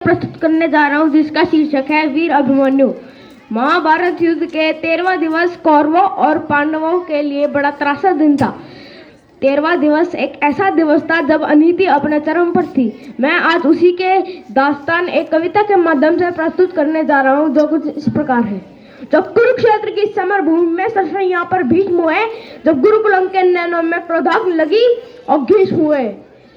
प्रस्तुत करने जा रहा हूँ जिसका शीर्षक है वीर अभिमन्यु। महाभारत युद्ध के 13वां दिवस कौरवों और पांडवों के लिए बड़ा त्रासद दिन था। 13वां दिवस एक ऐसा दिवस था जब अनीति अपने चरम पर थी। मैं आज उसी के दास्तान एक कविता के माध्यम से प्रस्तुत करने जा रहा हूँ जो कुछ इस प्रकार है। जब कुरुक्षेत्र की समर भूमि में सरसैया पर भीष्म हुए, जब गुरुकुलम के नैनों में क्रोधाग्नि लगी और भीष्म हुए।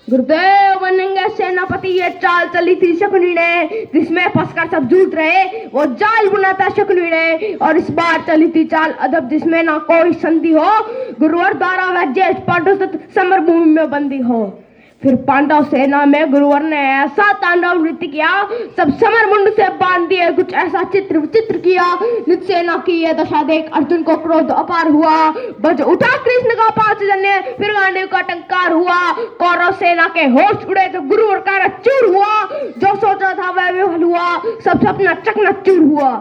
गुरुदेव बनेंगे सेनापति, ये चाल चली थी शकुनी ने, जिसमें फंसकर सब झूठ रहे वो जाल बुना था शकुनी ने। और इस बार चली थी चाल अदब जिसमें ना कोई संधि हो, गुरुवर द्वारा वह ज्येष्ठ पांडव समर भूमि में बंदी हो। फिर पांडव सेना में गुरुवर ने ऐसा तांडव नृत्य किया, सब समर मुंड से बांध दिए, कुछ ऐसा चित्र विचित्र किया। निज सेना की यह दशा देख अर्जुन को क्रोध अपार हुआ, बज उठा कृष्ण का पांच जन्य, फिर गांडीव का टंकार हुआ। कौरव सेना के होश उड़े तो गुरुवर का चूर हुआ, जो सोचा था वह विफल हुआ, सब सपना चकनाचूर हुआ।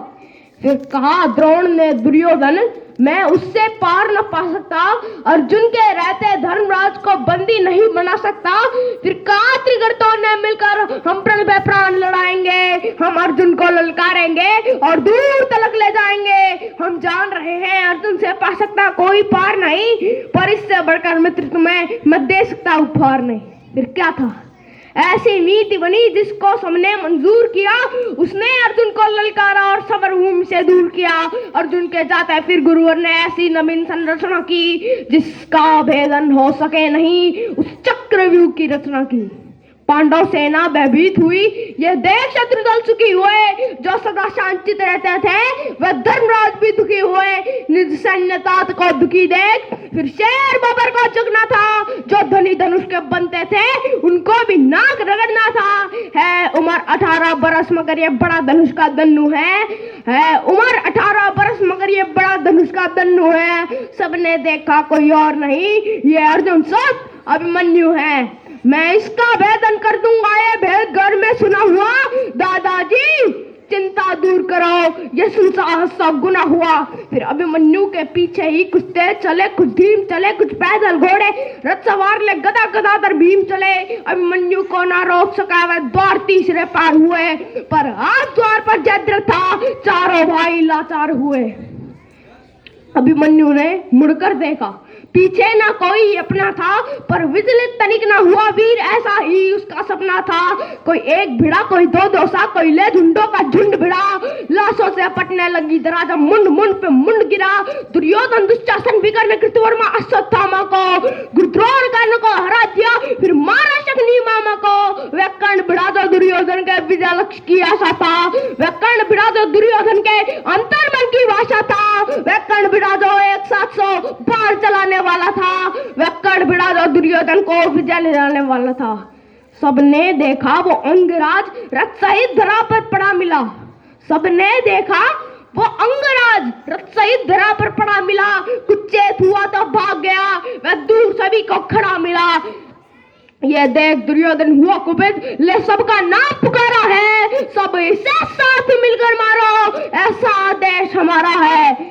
फिर कहा द्रोण ने दुर्योधन, मैं उससे पार न पा सकता, अर्जुन के रहते धर्मराज को बंदी नहीं बना सकता। फिर कहा त्रिगर्तों ने मिलकर हम प्रण पे प्राण लड़ाएंगे, हम अर्जुन को ललकारेंगे और दूर तलक ले जाएंगे। हम जान रहे हैं अर्जुन से पा सकता कोई पार नहीं, पर इससे बढ़कर मित्र तुम्हें मैं दे सकता उपहार नहीं। फिर क्या था, ऐसी नीति बनी जिसको सबने मंजूर किया, उसने अर्जुन को ललकारा और समर भूमि से दूर किया। अर्जुन के जाते फिर गुरुवर ने ऐसी नवीन संरचना की जिसका भेदन हो सके नहीं, उस चक्रव्यूह की रचना की। पांडव सेना भयभीत हुई, यह देख शत्रु दल सुखी हुए, जो सदा शांतित रहते थे वह धर्मराज भी दुखी हुए। निज सैन्य तात को दुखी देख फिर शेर बबर को चुगना था, जो धनी धनुष के बनते थे उनको भी नाक रगड़ना था। है उम्र 18 बरस मगर ये बड़ा धनुष का दन्नू है उम्र 18 बरस मगर ये बड़ा धनुष का दन्नू है। सबने देखा कोई और नहीं, ये अर्जुन सब अभिमन्यु है। मैं इसका भेदन कर दूंगा, ये भेद घर में सुना हुआ। दादाजी चिंता दूर करो, ये सुनसाहस सा गुना हुआ। फिर अभिमन्यु के पीछे ही कुछ तेज चले, कुछ धीम चले, कुछ पैदल घोड़े, रथ सवार ले गदा गदाधर भीम चले। अभिमन्यु को ना रोक सका, वह द्वार तीसरे पार हुए, पर आज द्वार पर जयद्रथ था, चारों भाई लाचार हुए। अभिमन्यु ने मुड़कर देखा, पीछे ना कोई अपना था, पर विचलित तनिक ना हुआ वीर, ऐसा ही उसका सपना था। कोई एक भिड़ा, कोई दो दोसा, कोई ले झुंडों का झुंड भिड़ा, लाशों से पटने लगी दरा, जब मुंड मुंड पे मुंड गिरा। दुर्योधन दुश्शासन विकर्ण कृतवर्मा अश्वत्थामा को, गुरुद्रोण कर्ण को हरा दिया, फिर मारा शकुनी मामा को। वह कर्ण भिड़ा जो दुर्योधन के विजय लक्ष्य की आशा था, वह कर्ण भिड़ा जो दुर्योधन के अंतर्मन की भाषा था, वह कर्ण भिड़ा जो 100 बार चलाने वाला था, वह कर्ण भिड़ा जो दुर्योधन को विजय ले जाने वाला था। सबने देखा वो अंगराज रथ सहित धरा पर पड़ा मिला, सबने देखा वो अंगराज रथ सहित धरा पर पड़ा मिला। कुछ चेत हुआ तो भाग गया, वह दूर सभी को खड़ा मिला। ये देख दुर्योधन हुआ कुपित, ले सबका नाम पुकारा है, सब इसे साथ मिलकर मारो, ऐसा आदेश हमारा है।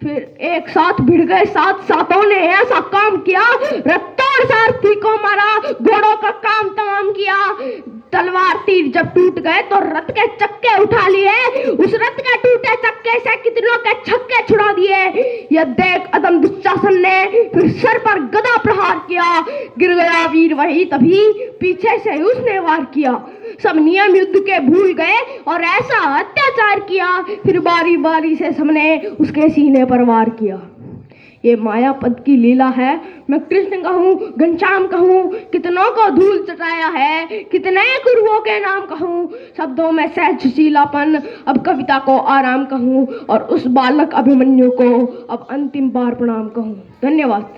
फिर एक साथ भिड़ गए सातों ने ऐसा काम किया, रत्तों सारथी को मारा, घोड़ों का काम तमाम किया। तलवार तीर जब टूट गए तो रथ के चक्के उठा लिए, उस रथ के टूटे चक्के से कितनों के छक्के छुड़ा दिए। यह देख अदम दुशासन ने फिर सर पर गदा प्रहार किया, गिर गया वीर वही, तभी पीछे से उसने वार किया। सब नियम युद्ध के भूल गए और ऐसा अत्याचार किया, फिर बारी बारी से सबने उसके सीने पर वार किया। ये मायापद की लीला है, मैं कृष्ण कहूँ घनश्याम कहूँ, कितनों को धूल चटाया है, कितने गुरुओं के नाम कहूँ। शब्दों में सहजशीलापन, अब कविता को आराम कहूँ, और उस बालक अभिमन्यु को अब अंतिम बार प्रणाम कहूँ। धन्यवाद।